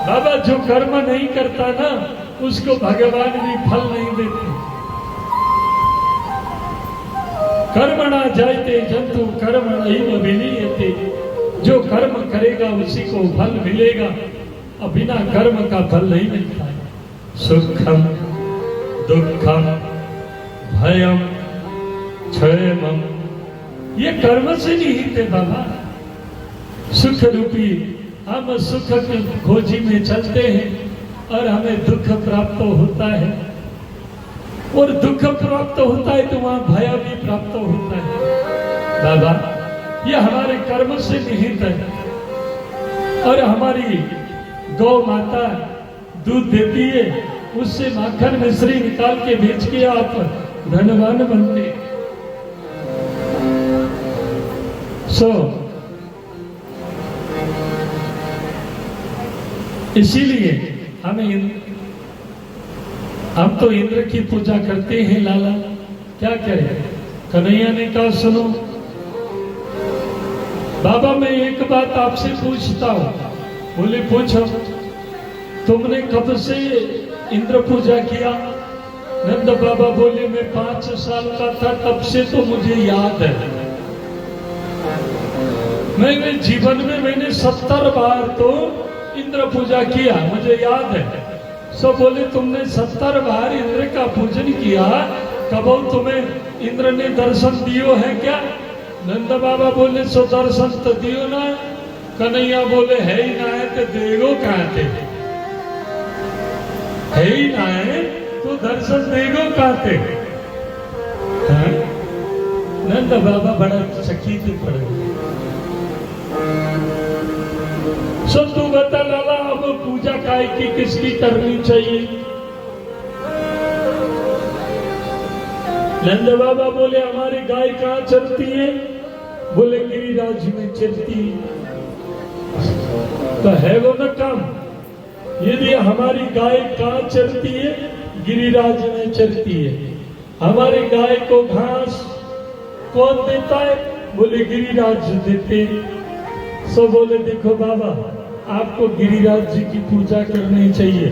बाबा जो कर्म नहीं करता ना उसको भगवान भी फल नहीं देते। कर्मणा जायते जंतु कर्मणैव विलीयते। जो कर्म करेगा उसी को फल मिलेगा, और बिना कर्म का फल नहीं मिलता है। सुखम दुखम भयम क्षयम ये कर्म से निहित है बाबा। सुख रूपी हम सुख की खोजी में चलते हैं और हमें दुख प्राप्त होता है, और दुख प्राप्त होता है तो वहां भय भी प्राप्त होता है। बाबा ये हमारे कर्म से निहित है। और हमारी गौ माता दूध देती है, उससे माखन मिश्री निकाल के बेच के आप धनवान बनते। इसीलिए हम तो इंद्र की पूजा करते हैं लाला, क्या करें। कन्हैया ने कहा सुनो बाबा मैं एक बात आपसे पूछता हूं। बोले पूछो। तुमने कब से इंद्र पूजा किया? नंद बाबा बोले मैं 5 साल का था तब से तो मुझे याद है। मैंने जीवन में मैंने 70 बार तो इंद्र पूजा किया, मुझे याद है। सो बोले तुमने 70 बार इंद्र का पूजन किया, कब तुम्हें इंद्र ने दर्शन दियो है क्या? नंद बाबा बोले सो दर्शन तो दियो ना। कन्हैया बोले है ही ना है तो देगो कहाँ थे? है ही ना है तो दर्शन देगो कहाँ थे? नंद बाबा बड़ा चकित पड़ गए। सो तू बता लाला अब पूजा काय की किसकी करनी चाहिए? नंद बाबा बोले हमारी गाय कहाँ चलती है? बोले गिरिराज में चलती है। तो है वो न काम। यदि हमारी गाय कहाँ चलती है? गिरिराज में चलती है। हमारी गाय को घास कौन देता है? बोले गिरिराज देते। सो बोले देखो बाबा आपको गिरिराज जी की पूजा करनी चाहिए।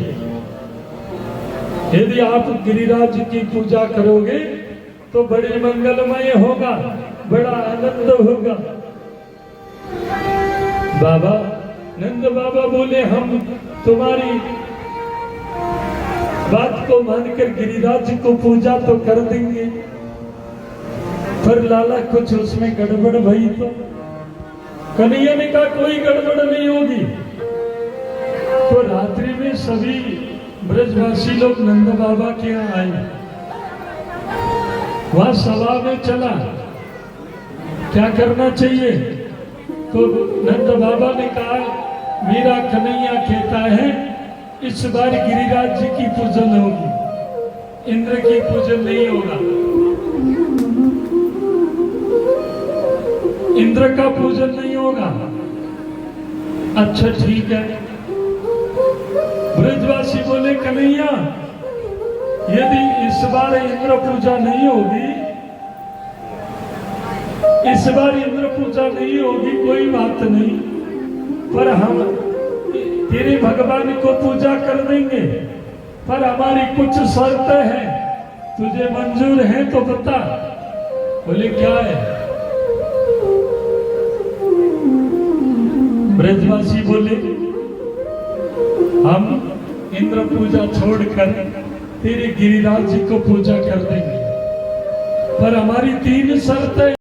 यदि आप गिरिराज जी की पूजा करोगे तो बड़े मंगलमय होगा, बड़ा आनंद होगा। बाबा नंद बाबा बोले हम तुम्हारी बात को मानकर गिरिराज जी को पूजा तो कर देंगे, पर लाला कुछ उसमें गड़बड़ भई तो। कन्हैया ने कहा कोई गड़बड़ नहीं होगी। तो रात्रि में सभी ब्रजवासी लोग नंद बाबा के यहाँ आए। वहां सभा में चला क्या करना चाहिए? तो नंद बाबा ने कहा मेरा कन्हैया कहता है इस बार गिरिराज जी की पूजन होगी, इंद्र की पूजन नहीं होगा। इंद्र का पूजन नहीं होगा। अच्छा ठीक है। ब्रजवासी बोले कन्हैया यदि इस बार इंद्र पूजा नहीं होगी, इस बार इंद्र पूजा नहीं होगी कोई बात नहीं, पर हम तेरे भगवान को पूजा कर देंगे, पर हमारी कुछ शर्त है, तुझे मंजूर है तो बता। बोले क्या है? ब्रजवासी बोले हम इंद्र पूजा छोड़कर तेरे गिरिराज जी को पूजा कर देंगे, पर हमारी 3 शर्तें